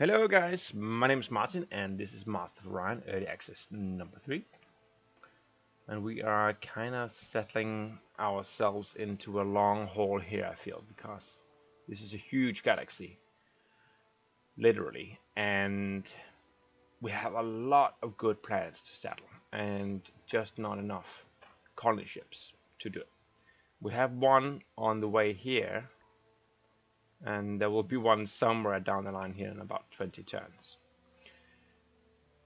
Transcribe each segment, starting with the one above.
Hello guys, my name is Martin and this is Master of Orion Early Access number 3. And we are kind of settling ourselves into a long haul here, I feel, because this is a huge galaxy, literally, and we have a lot of good planets to settle, and just not enough colony ships to do it. We have one on the way here, and there will be one somewhere down the line here in about 20 turns.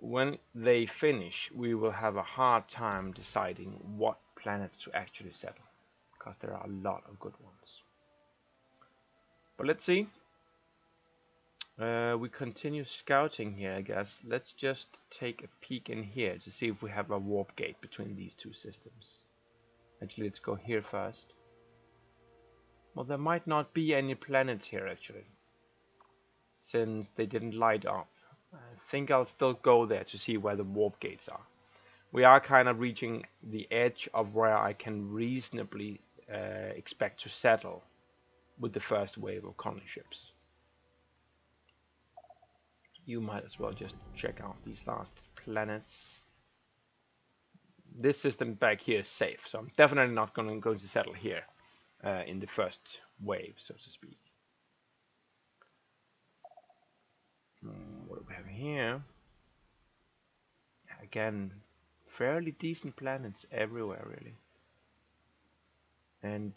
When they finish, we will have a hard time deciding what planets to actually settle, because there are a lot of good ones. But let's see. We continue scouting here, I guess. Let's just take a peek in here to see if we have a warp gate between these two systems. Actually, let's go here first. Well, there might not be any planets here, actually, since they didn't light up. I think I'll still go there to see where the warp gates are. We are kind of reaching the edge of where I can reasonably expect to settle with the first wave of colony ships. You might as well just check out these last planets. This system back here is safe, so I'm definitely not going to settle here in the first wave, so to speak. What do we have here? Again, fairly decent planets everywhere, really. And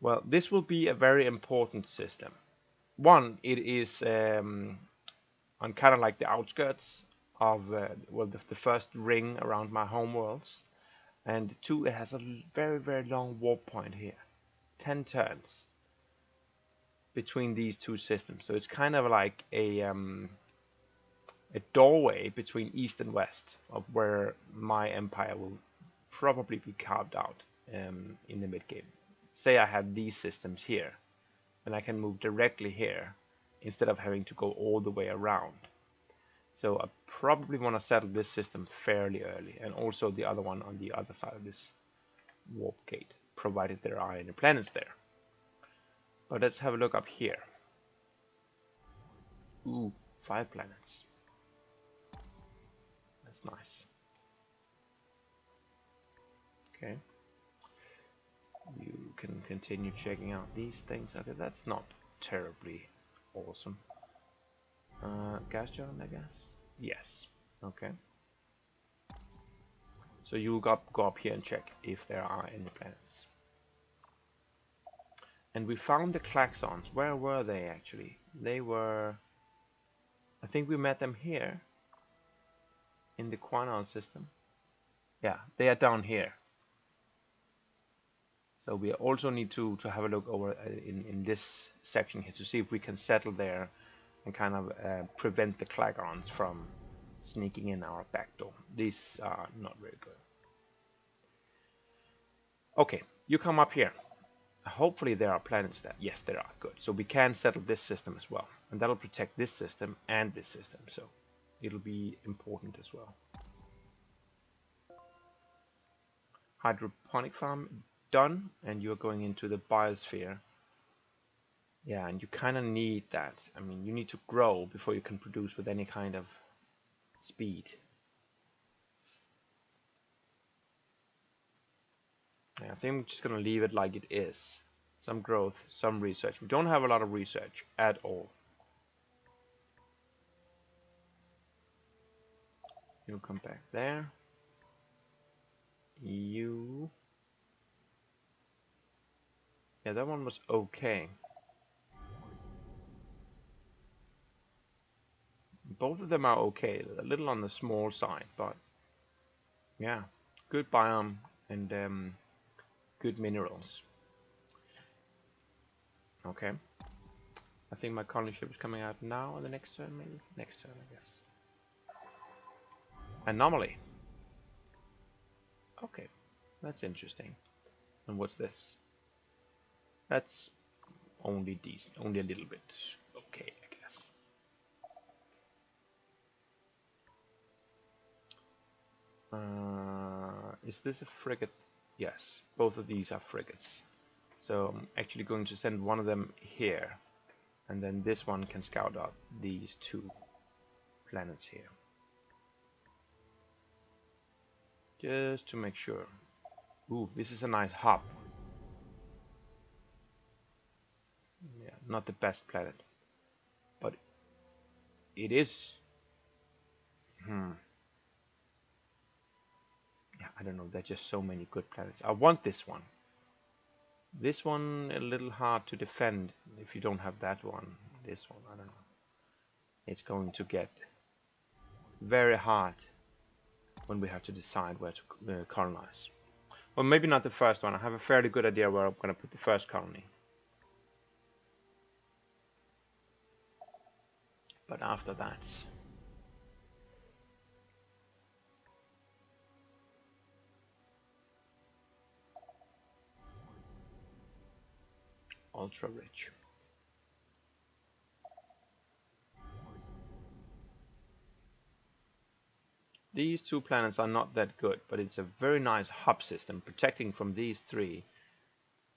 well, this will be a very important system. One, it is on kind of like the outskirts of well, the first ring around my home worlds, and two, it has a very long warp point here, 10 turns between these two systems. So it's kind of like a doorway between east and west of where my empire will probably be carved out in the mid game. Say I have these systems here, and I can move directly here instead of having to go all the way around. So I probably want to settle this system fairly early, and also the other one on the other side of this warp gate, provided there are any planets there. But let's have a look up here. Ooh, 5 planets. That's nice. Okay. You can continue checking out these things. Okay, that's not terribly awesome. Gas giant, I guess? Yes. Okay. So you go up here and check if there are any planets. And we found the klaxons. Where were they actually? They were... I think we met them here. In the Quanon system. Yeah, they are down here. So we also need to have a look over in this section here to see if we can settle there and kind of prevent the klagons from sneaking in our back door. These are not very good. Okay, you come up here. Hopefully there are planets there. Yes, there are. Good. So we can settle this system as well. And that'll protect this system and this system. So it'll be important as well. Hydroponic farm done, and you're going into the biosphere. Yeah, and you kind of need that. I mean, you need to grow before you can produce with any kind of speed. Yeah, I think I'm just going to leave it like it is. Some growth, some research. We don't have a lot of research at all. You'll come back there. You... Yeah, that one was okay. Both of them are okay. A little on the small side, but yeah, good biome and good minerals. Okay. I think my colony ship is coming out now, or the next turn, maybe? Next turn, I guess. Anomaly. Okay, that's interesting. And what's this? That's only decent, only a little bit okay, I guess. Is this a frigate? Yes, both of these are frigates. So I'm actually going to send one of them here And then this one can scout out these two planets here. Just to make sure. Ooh, this is a nice hub. Yeah, not the best planet. But it is... Yeah, I don't know, there's just so many good planets. I want this one. This one a little hard to defend if you don't have that one. This one, I don't know. It's going to get very hard when we have to decide where to colonize. Well, maybe not the first one. I have a fairly good idea where I'm going to put the first colony. But after that... ultra rich. These two planets are not that good, but it's a very nice hub system, protecting from these three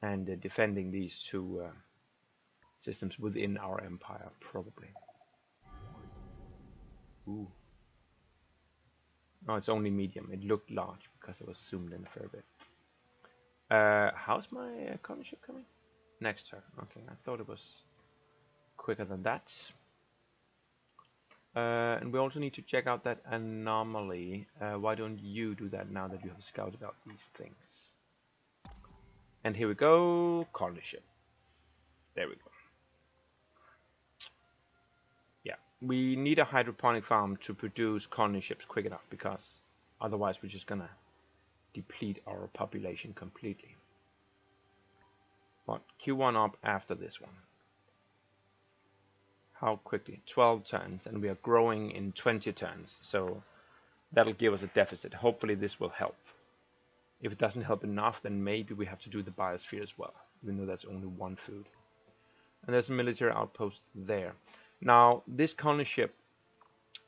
and defending these two systems within our empire, probably. Ooh. No, it's only medium. It looked large because it was zoomed in a fair bit. How's my colony ship coming? Next turn. Okay, I thought it was quicker than that. And we also need to check out that anomaly. Why don't you do that now that you have scouted out these things? And here we go, colony ship. There we go. Yeah, we need a hydroponic farm to produce colony ships quick enough, because otherwise we're just gonna deplete our population completely. But Q1 up after this one. How quickly? 12 turns, and we are growing in 20 turns, so that'll give us a deficit. Hopefully this will help. If it doesn't help enough, then maybe we have to do the biosphere as well, even though that's only one food. And there's a military outpost there. Now, this colony ship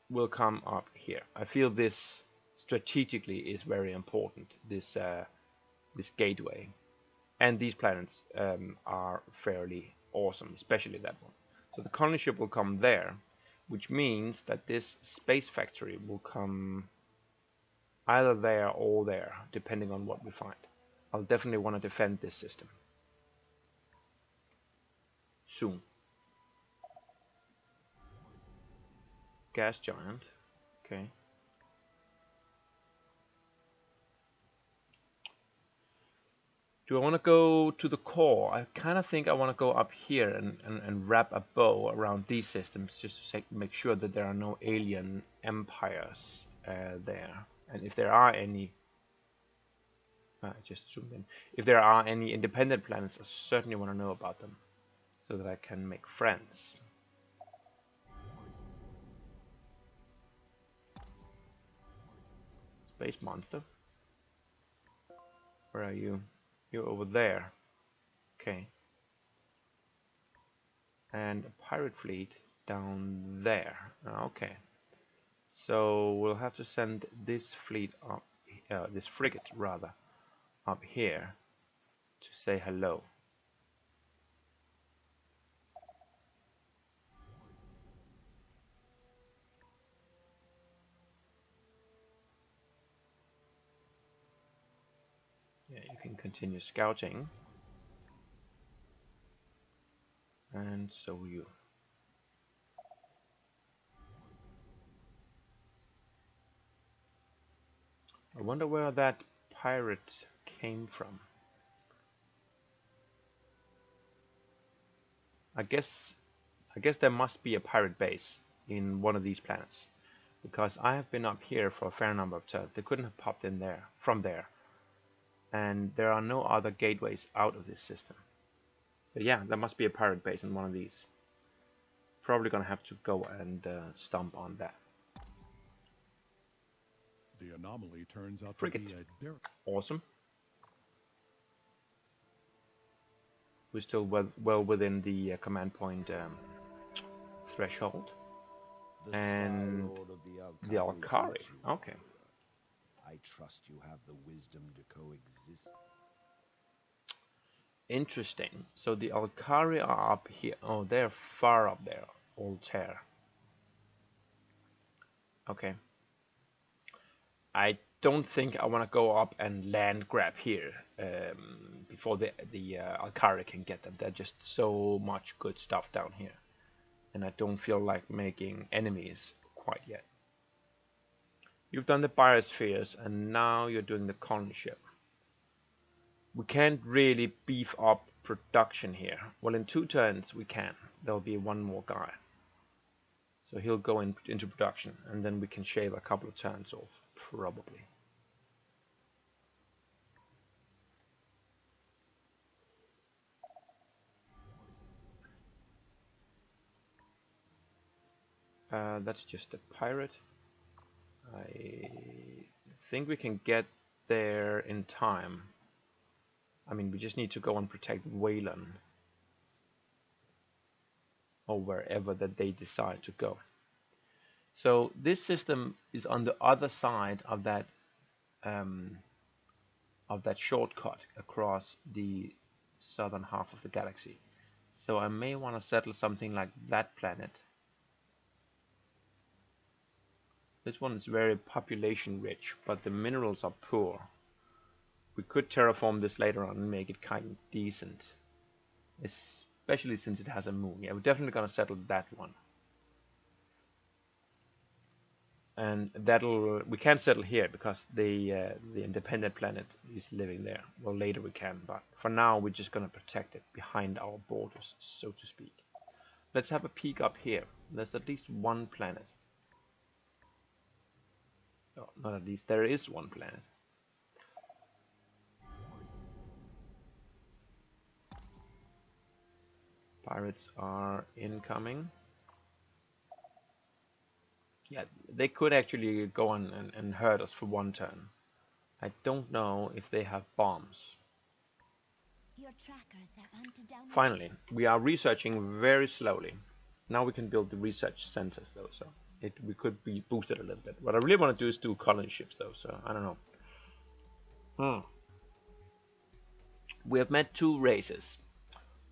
will come up here. I feel this strategically is very important, this gateway. And these planets are fairly awesome, especially that one. So the colony ship will come there, which means that this space factory will come either there or there, depending on what we find. I'll definitely want to defend this system soon. Gas giant, okay. Do I want to go to the core? I kind of think I want to go up here and wrap a bow around these systems, just to make sure that there are no alien empires there. And if there are any, I just zoomed in. If there are any independent planets, I certainly want to know about them, so that I can make friends. Space monster. Where are you? You're over there. Okay. And a pirate fleet down there. Okay. So we'll have to send this fleet up, this frigate rather, up here to say hello. Yeah, you can continue scouting. And so will you. I wonder where that pirate came from. I guess there must be a pirate base in one of these planets, because I have been up here for a fair number of turns. They couldn't have popped in there from there, and there are no other gateways out of this system. So yeah, there must be a pirate base in one of these. Probably gonna have to go and stomp on that. The anomaly turns out Frigate. to be a Awesome. We're still well within the command point threshold. The And Sky Lord of the Alkari. greets you, Okay. warrior. I trust you have the wisdom to coexist. Interesting. So the Alkari are up here. Oh, they're far up there. Altair. Okay. I don't think I want to go up and land grab here before the Alkari can get them. They're just so much good stuff down here, and I don't feel like making enemies quite yet. You've done the biospheres, and now you're doing the colony ship. We can't really beef up production here. Well, in 2 turns we can. There'll be one more guy. So he'll go into production, and then we can shave a couple of turns off, probably. That's just a pirate. I think we can get there in time. I mean, we just need to go and protect Wayland, or wherever that they decide to go. So this system is on the other side of that shortcut across the southern half of the galaxy. So I may want to settle something like that planet. This one is very population rich, but the minerals are poor. We could terraform this later on and make it kind of decent, especially since it has a moon. Yeah, we're definitely gonna settle that one. And we can't settle here because the independent planet is living there. Well, later we can, but for now we're just gonna protect it behind our borders, so to speak. Let's have a peek up here. There's at least one planet. Oh, not at least, there is one planet. Pirates are incoming. Yeah, they could actually go on and hurt us for 1 turn. I don't know if they have bombs. Your trackers have hunted down. Finally, we are researching very slowly. Now we can build the research centers though, so we could be boosted a little bit. What I really want to do is do colony ships though, so I don't know. We have met 2 races,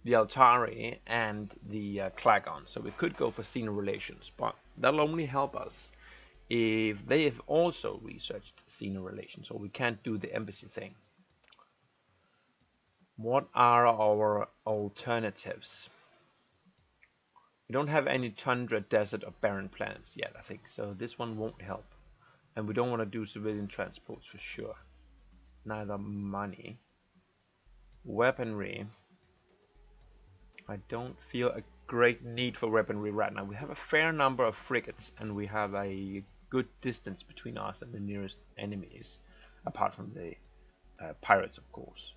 the Altari and the Klagon, so we could go for senior relations, but that'll only help us if they have also researched senior relations, or we can't do the embassy thing. What are our alternatives? We don't have any tundra, desert, or barren planets yet, I think, so this one won't help. And we don't want to do civilian transports for sure. Neither money. Weaponry. I don't feel a great need for weaponry right now. We have a fair number of frigates, and we have a good distance between us and the nearest enemies, apart from the pirates, of course.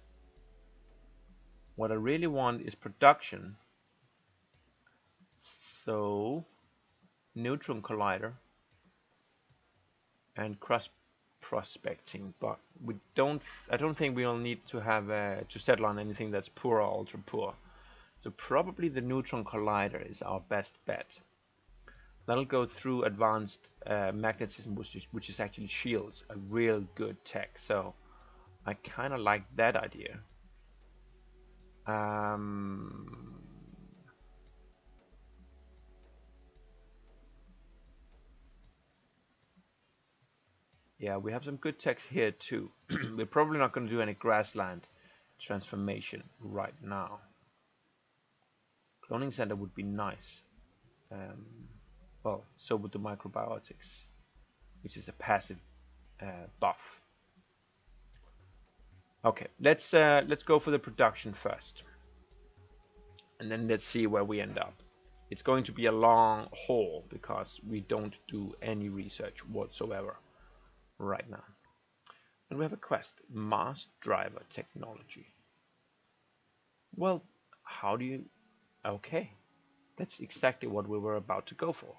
What I really want is production. So, neutron collider and cross prospecting, but I don't think we'll need to have to settle on anything that's poor or ultra poor. So probably the neutron collider is our best bet. That'll go through advanced magnetism, which is actually shields, a real good tech. So I kind of like that idea. Yeah, we have some good techs here too. We're probably not going to do any grassland transformation right now. Cloning center would be nice. Well, so would the microbiotics, which is a passive buff. Okay, let's go for the production first, and then let's see where we end up. It's going to be a long haul because we don't do any research whatsoever right now. And we have a quest, Mars Driver Technology. Well, how do you... Okay, that's exactly what we were about to go for.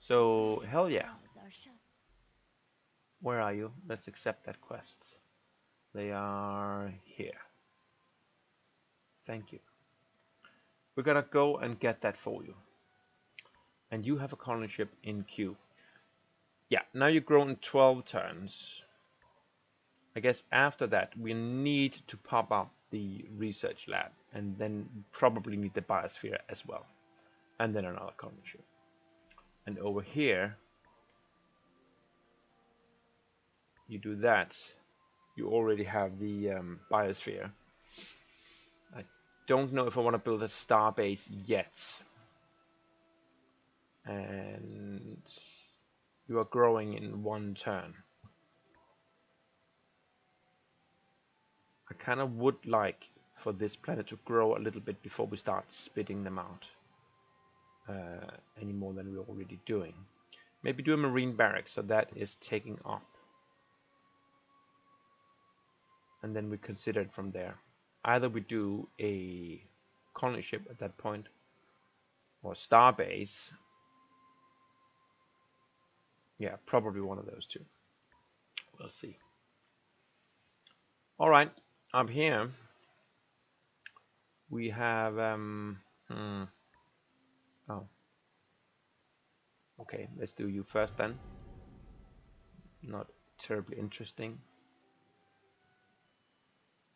So, hell yeah. Where are you? Let's accept that quest. They are here. Thank you. We're gonna go and get that for you. And you have a colony ship in queue. Yeah, now you've grown 12 turns. I guess after that we need to pop up the research lab, and then probably need the biosphere as well, and then another colony ship. And over here, you do that, you already have the biosphere. I don't know if I want to build a star base yet. And you are growing in one turn. I kind of would like for this planet to grow a little bit before we start spitting them out any more than we're already doing. Maybe do a marine barracks, so that is taking up, and then we consider it from there. Either we do a colony ship at that point, or a star base. Yeah, probably one of those two. We'll see. All right, up here we have oh, okay, let's do you first then. Not terribly interesting.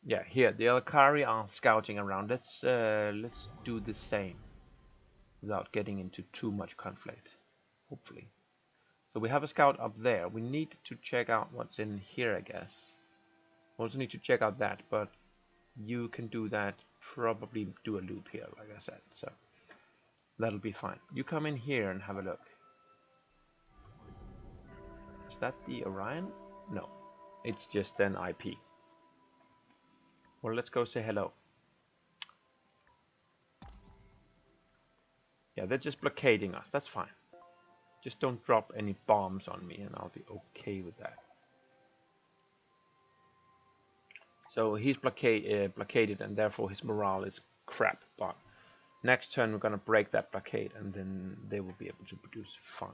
Yeah, here the Alkari are scouting around. Let's do the same without getting into too much conflict, hopefully. So we have a scout up there. We need to check out what's in here, I guess. We also need to check out that, but you can do that. Probably do a loop here, like I said. So that'll be fine. You come in here and have a look. Is that the Orion? No, it's just an IP. Well, let's go say hello. Yeah, they're just blockading us. That's fine. Just don't drop any bombs on me and I'll be okay with that. So he's blockaded, and therefore his morale is crap. But next turn we're going to break that blockade, and then they will be able to produce fine.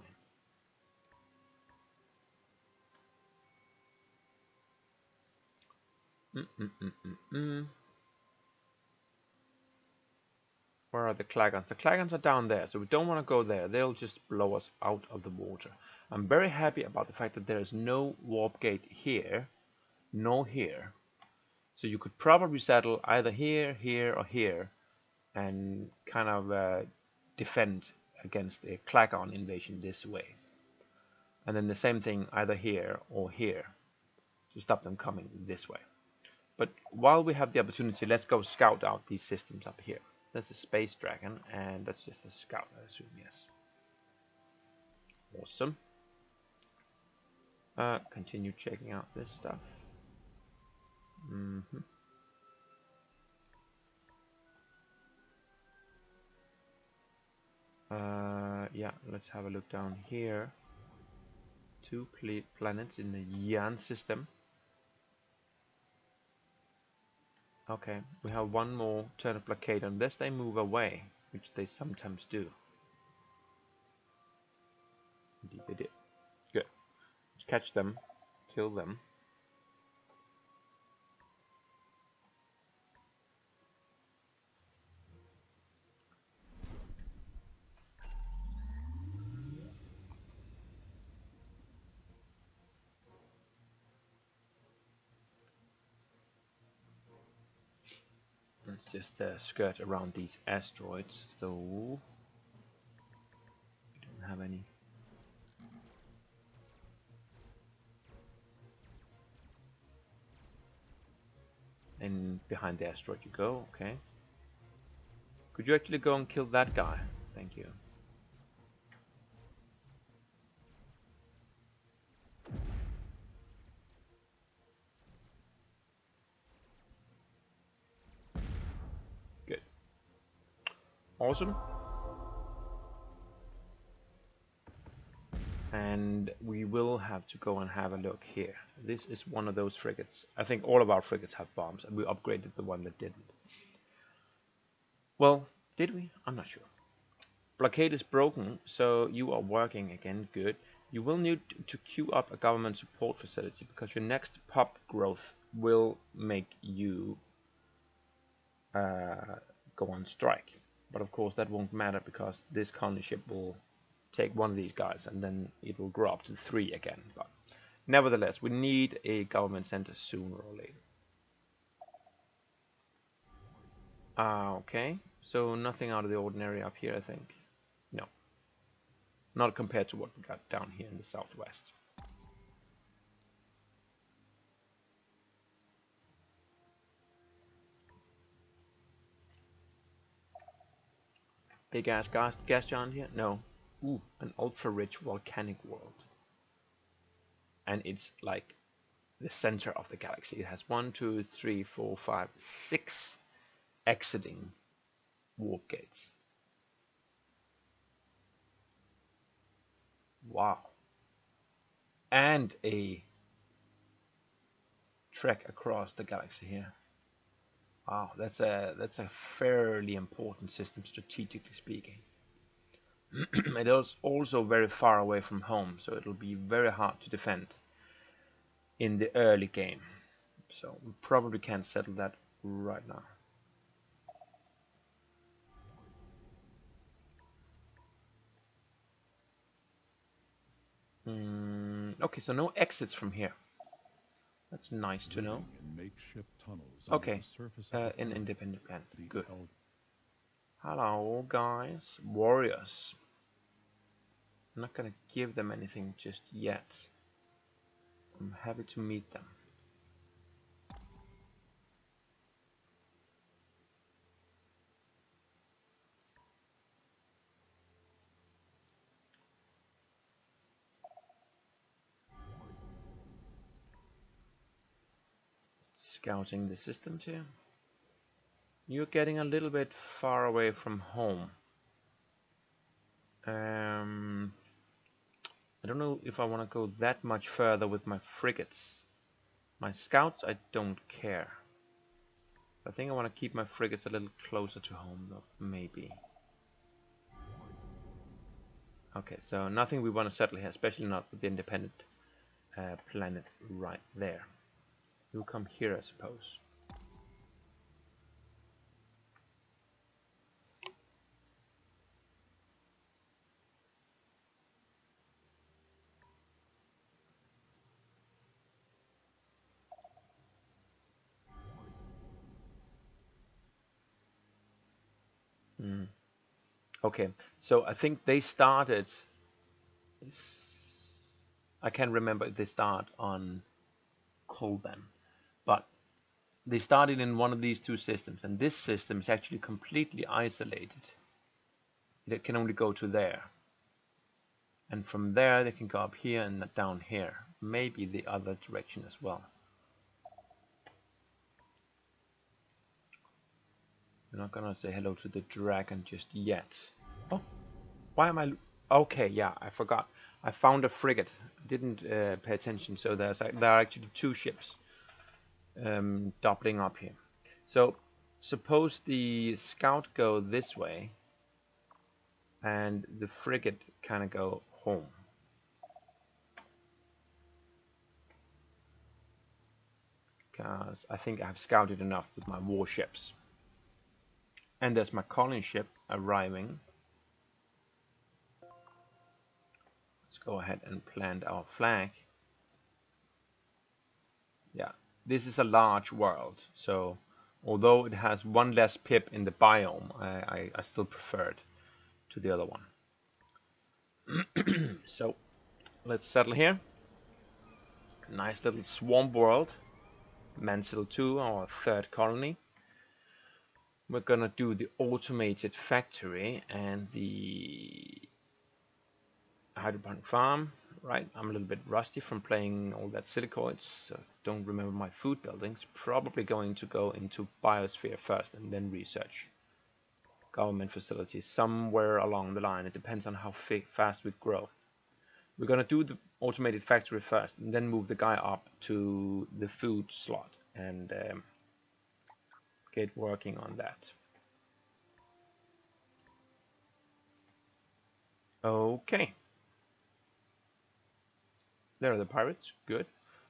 Where are the Klagons? The Klagons are down there, so we don't want to go there. They'll just blow us out of the water. I'm very happy about the fact that there is no warp gate here, nor here. So you could probably settle either here, here, or here, and kind of defend against a Klagon invasion this way. And then the same thing either here or here to stop them coming this way. But while we have the opportunity, let's go scout out these systems up here. That's a space dragon, and that's just a scout, I assume, yes. Awesome. Continue checking out this stuff. Yeah, let's have a look down here. 2 planets in the Yan system. Okay, we have one more turn of blockade unless they move away, which they sometimes do. Indeed they did. Good. Let's catch them, kill them. Let's just skirt around these asteroids, so we don't have any. And behind the asteroid you go, okay. Could you actually go and kill that guy? Thank you. Good. Awesome. And we will have to go and have a look here. This is one of those frigates. I think all of our frigates have bombs, and we upgraded the one that didn't. Well, did we? I'm not sure. Blockade is broken, so you are working again. Good. You will need to queue up a government support facility because your next pop growth will make you go on strike. But of course that won't matter because this colony ship will take one of these guys and then it will grow up to 3 again. But nevertheless, we need a government center sooner or later. Okay. So nothing out of the ordinary up here, I think. No. Not compared to what we got down here in the southwest. Big ass gas giant here? No. Ooh, an ultra rich volcanic world. And it's like the center of the galaxy. It has 1, 2, 3, 4, 5, 6 exiting warp gates. Wow. And a trek across the galaxy here. Wow, that's a fairly important system strategically speaking. It is also very far away from home, so it'll be very hard to defend in the early game. So we probably can't settle that right now. Okay, so no exits from here. That's nice to know. In makeshift tunnels under Okay, the surface of the an planet, independent planet. the Good. el- Hello, guys. Warriors. I'm not gonna give them anything just yet. I'm happy to meet them. Scouting the systems here. You're getting a little bit far away from home. I don't know if I want to go that much further with my frigates. My scouts, I don't care. I think I want to keep my frigates a little closer to home, though, maybe. Okay, so nothing we want to settle here, especially not with the independent planet right there. You'll come here, I suppose. Okay, so I think they started. I can't remember if they start on Kolban, but they started in one of these two systems, and this system is actually completely isolated. It can only go to there, and from there they can go up here and down here, maybe the other direction as well. We're not gonna say hello to the dragon just yet. Oh, why am I? Okay, yeah, I forgot. I found a frigate. Didn't pay attention. So there are actually two ships doubling up here. So suppose the scout go this way, and the frigate kind of go home. Because I think I've scouted enough with my warships. And there's my colony ship arriving. Let's go ahead and plant our flag. Yeah, this is a large world, so although it has one less pip in the biome, I still prefer it to the other one. So let's settle here. Nice little swamp world. Mansell 2, our third colony. We're gonna do the automated factory and the hydroponic farm. Right, I'm a little bit rusty from playing all that silicoids, so don't remember my food buildings. Probably going to go into biosphere first and then research government facilities somewhere along the line. It depends on how fast we grow. We're going to do the automated factory first and then move the guy up to the food slot and get working on that. Okay. There are the pirates. Good.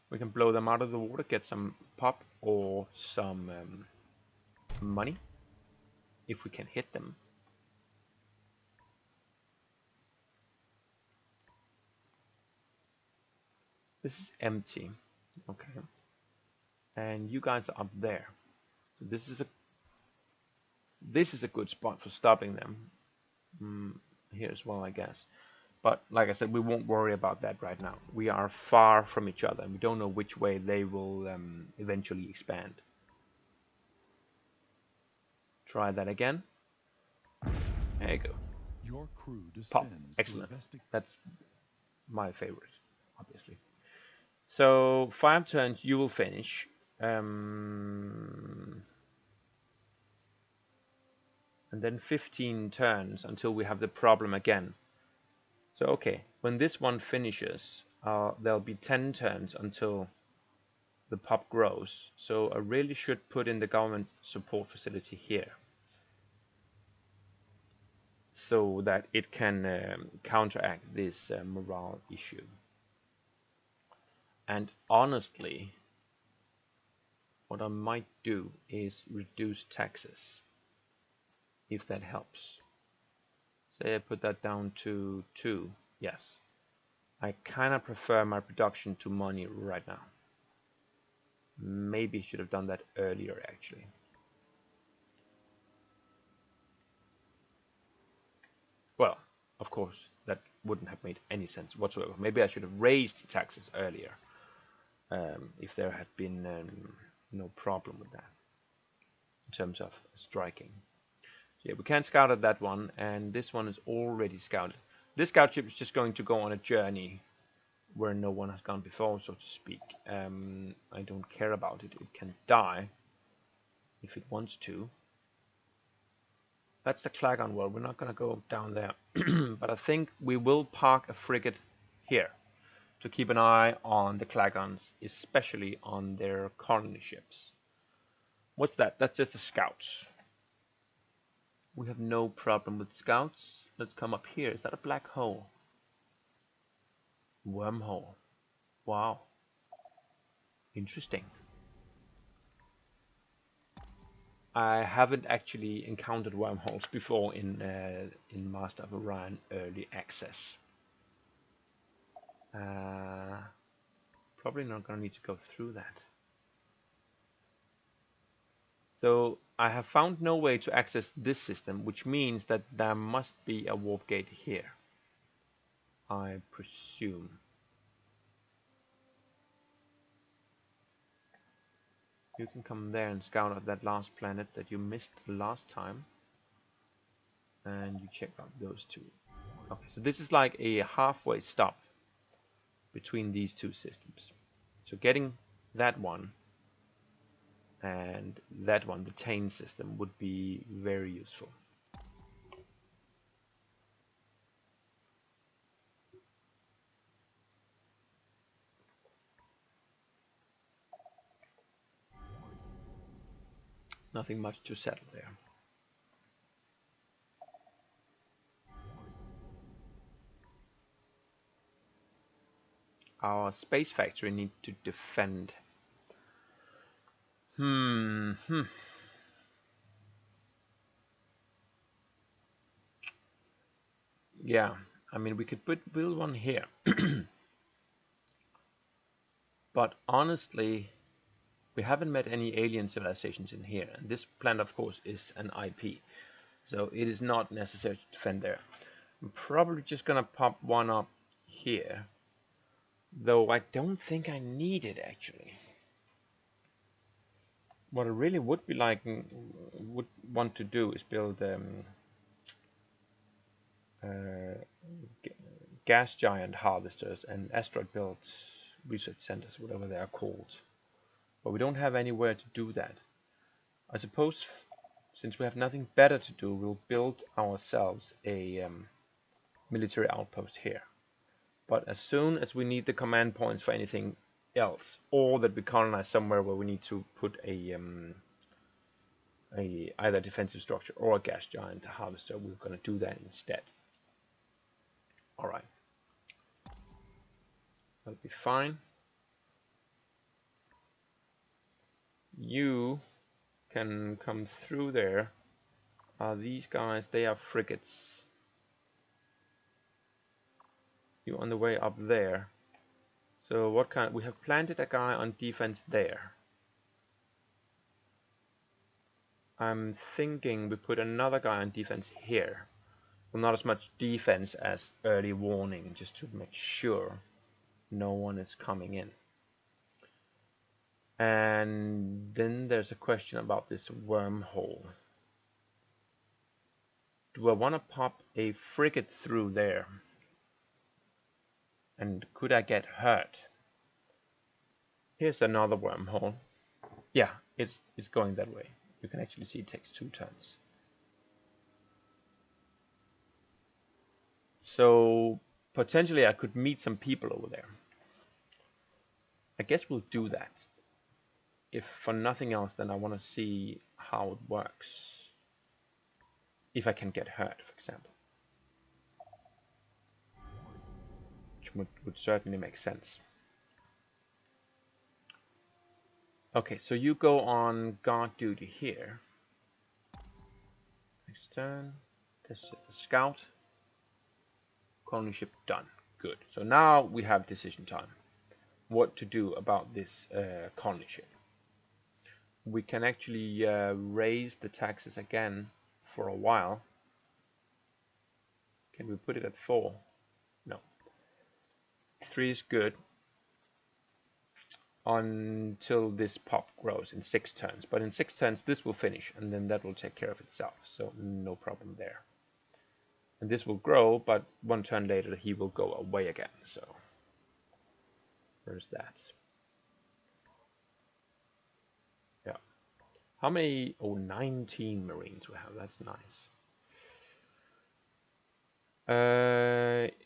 We can blow them out of the water, get some pop or some money if we can hit them. This is empty. Okay. And you guys are up there. So this is a This is a good spot for stopping them. Here as well, I guess. But like I said, we won't worry about that right now. We are far from each other, and we don't know which way they will eventually expand. Try that again. There you go. Your crew Pop. descends to Excellent. investigate. That's my favorite, obviously. So 5 turns you will finish. And then 15 turns until we have the problem again. So okay, when this one finishes, there'll be 10 turns until the pop grows. So I really should put in the government support facility here, so that it can counteract this morale issue. And honestly, what I might do is reduce taxes, if that helps. Say I put that down to 2. Yes. I kind of prefer my production to money right now. Maybe should have done that earlier, actually. Well, of course, that wouldn't have made any sense whatsoever. Maybe I should have raised taxes earlier, if there had been no problem with that in terms of striking. So yeah, we can't scout at that one, and this one is already scouted. This scout ship is just going to go on a journey where no one has gone before, so to speak. I don't care about it. It can die if it wants to. That's the Clagon world. We're not going to go down there. But I think we will park a frigate here to keep an eye on the Clagons, especially on their colony ships. What's that? That's just the scouts. We have no problem with scouts. Let's come up here. Is that a black hole? Wormhole. Wow. Interesting. I haven't actually encountered wormholes before in Master of Orion Early Access. Probably not going to need to go through that. So I have found no way to access this system, which means that there must be a warp gate here, I presume. You can come there and scout out that last planet that you missed last time, and you check out those two. Okay, so this is like a halfway stop between these two systems. So getting that one and that one, the Tane system, would be very useful. Nothing much to settle there. Our space factory needs to defend. Yeah, I mean, we could build one here. But honestly, we haven't met any alien civilizations in here. And this planet, of course, is an IP. So it is not necessary to defend there. I'm probably just going to pop one up here. Though I don't think I need it, actually. What I really would want to do is build gas giant harvesters and asteroid belt research centers, whatever they are called. But we don't have anywhere to do that. I suppose since we have nothing better to do, we'll build ourselves a military outpost here. But as soon as we need the command points for anything else, or that we colonize somewhere where we need to put a either defensive structure or a gas giant harvester, we're going to do that instead. All right, that'll be fine. You can come through there. These guys, they are frigates. You on the way up there. So what kind? We have planted a guy on defense there. I'm thinking we put another guy on defense here. Well, not as much defense as early warning, just to make sure no one is coming in. And then there's a question about this wormhole. Do I want to pop a frigate through there? And could I get hurt? Here's another wormhole. Yeah, it's going that way. You can actually see it takes 2 turns. So potentially I could meet some people over there. I guess we'll do that. If for nothing else, then I want to see how it works. If I can get hurt, for example. Which would certainly make sense. Okay, so you go on guard duty here. Next turn. This is the scout. Colony ship done. Good. So now we have decision time. What to do about this colony ship. We can actually raise the taxes again for a while. Can we put it at 4? No. 3 is good until this pop grows in 6 turns. But in 6 turns this will finish, and then that will take care of itself. So no problem there. And this will grow, but 1 turn later he will go away again. So there's that. Yeah. How many? Oh, 19 Marines we have. That's nice.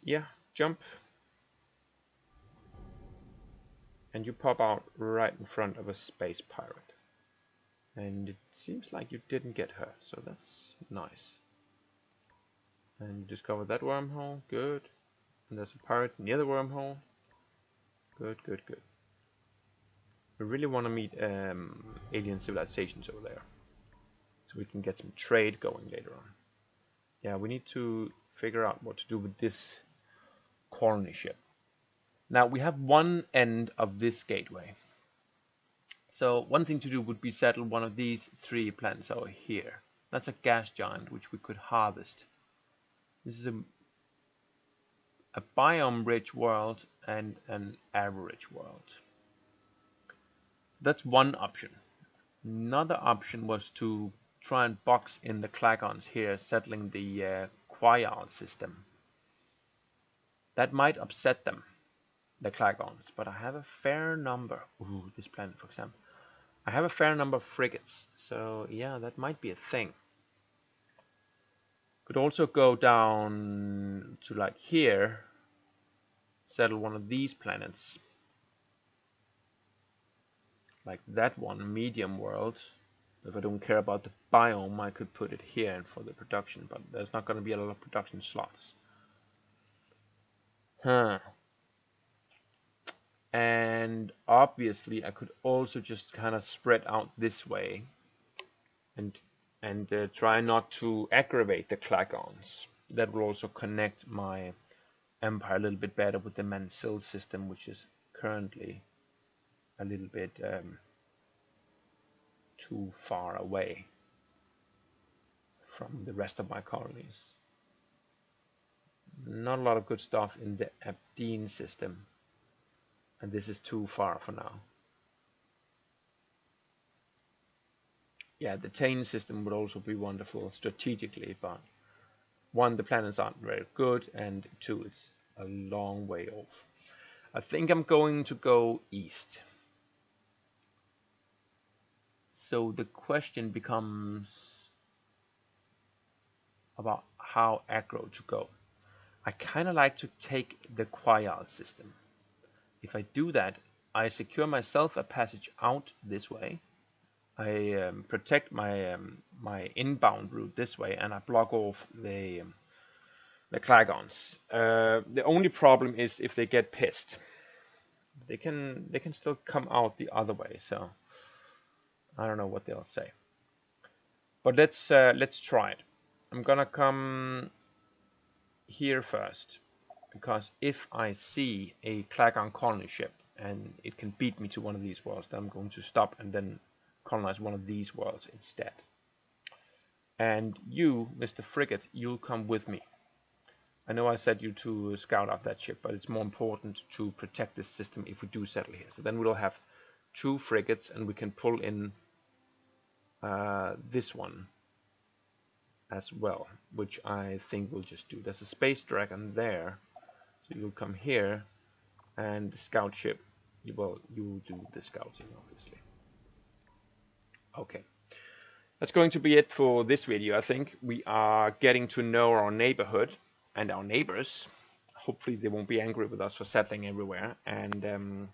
Yeah, jump. And you pop out right in front of a space pirate. And it seems like you didn't get hurt, so that's nice. And discover that wormhole, good. And there's a pirate near the wormhole. Good, good, good. We really want to meet alien civilizations over there, so we can get some trade going later on. Yeah, we need to figure out what to do with this colony ship. Now we have one end of this gateway. So one thing to do would be settle one of these 3 planets over here. That's a gas giant which we could harvest. This is a biome-rich world and an average world. That's one option. Another option was to try and box in the Klagons here, settling the Quayal system. That might upset them, the Klagons, but I have a fair number. Ooh, this planet, for example. I have a fair number of frigates, so yeah, that might be a thing. Could also go down to like here, settle one of these planets. Like that one, medium world. If I don't care about the biome, I could put it here for the production, but there's not going to be a lot of production slots. And obviously I could also just kind of spread out this way and try not to aggravate the Klagons. That will also connect my empire a little bit better with the Mansil system, which is currently a little bit too far away from the rest of my colonies. Not a lot of good stuff in the Abdeen system, and this is too far for now. Yeah, the Tain system would also be wonderful strategically, but 1, the planets aren't very good, and 2, it's a long way off. I think I'm going to go east. So the question becomes about how aggro to go. I kind of like to take the Quayal system. If I do that, I secure myself a passage out this way. I protect my my inbound route this way, and I block off the Klagons. The only problem is if they get pissed. They can still come out the other way, so I don't know what they'll say. But let's try it. I'm gonna come here first, because if I see a Klagon colony ship and it can beat me to one of these worlds, then I'm going to stop and then colonize one of these worlds instead. And you, Mr. Frigate, you'll come with me. I know I said you to scout out that ship, but it's more important to protect this system if we do settle here. So then we'll have 2 frigates, and we can pull in this one as well, which I think we'll just do. There's a space dragon there, so you'll come here, and the scout ship, you'll do the scouting, obviously. Okay. That's going to be it for this video. I think we are getting to know our neighborhood and our neighbors. Hopefully they won't be angry with us for settling everywhere. And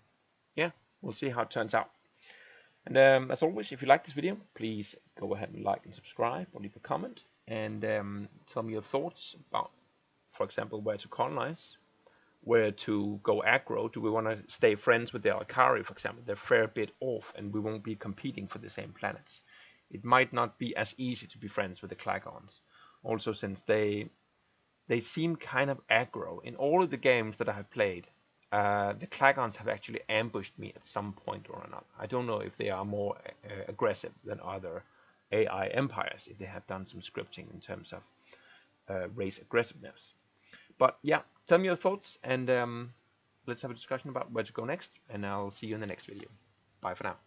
yeah, we'll see how it turns out. And as always, if you like this video, please go ahead and like and subscribe, or leave a comment, and tell me your thoughts about, for example, where to colonize, where to go aggro. Do we want to stay friends with the Alkari, for example? They're a fair bit off, and we won't be competing for the same planets. It might not be as easy to be friends with the Klagons. Also, since they seem kind of aggro. In all of the games that I have played, the Klagons have actually ambushed me at some point or another. I don't know if they are more aggressive than other AI empires, if they have done some scripting in terms of race aggressiveness. But yeah, tell me your thoughts, and let's have a discussion about where to go next, and I'll see you in the next video. Bye for now.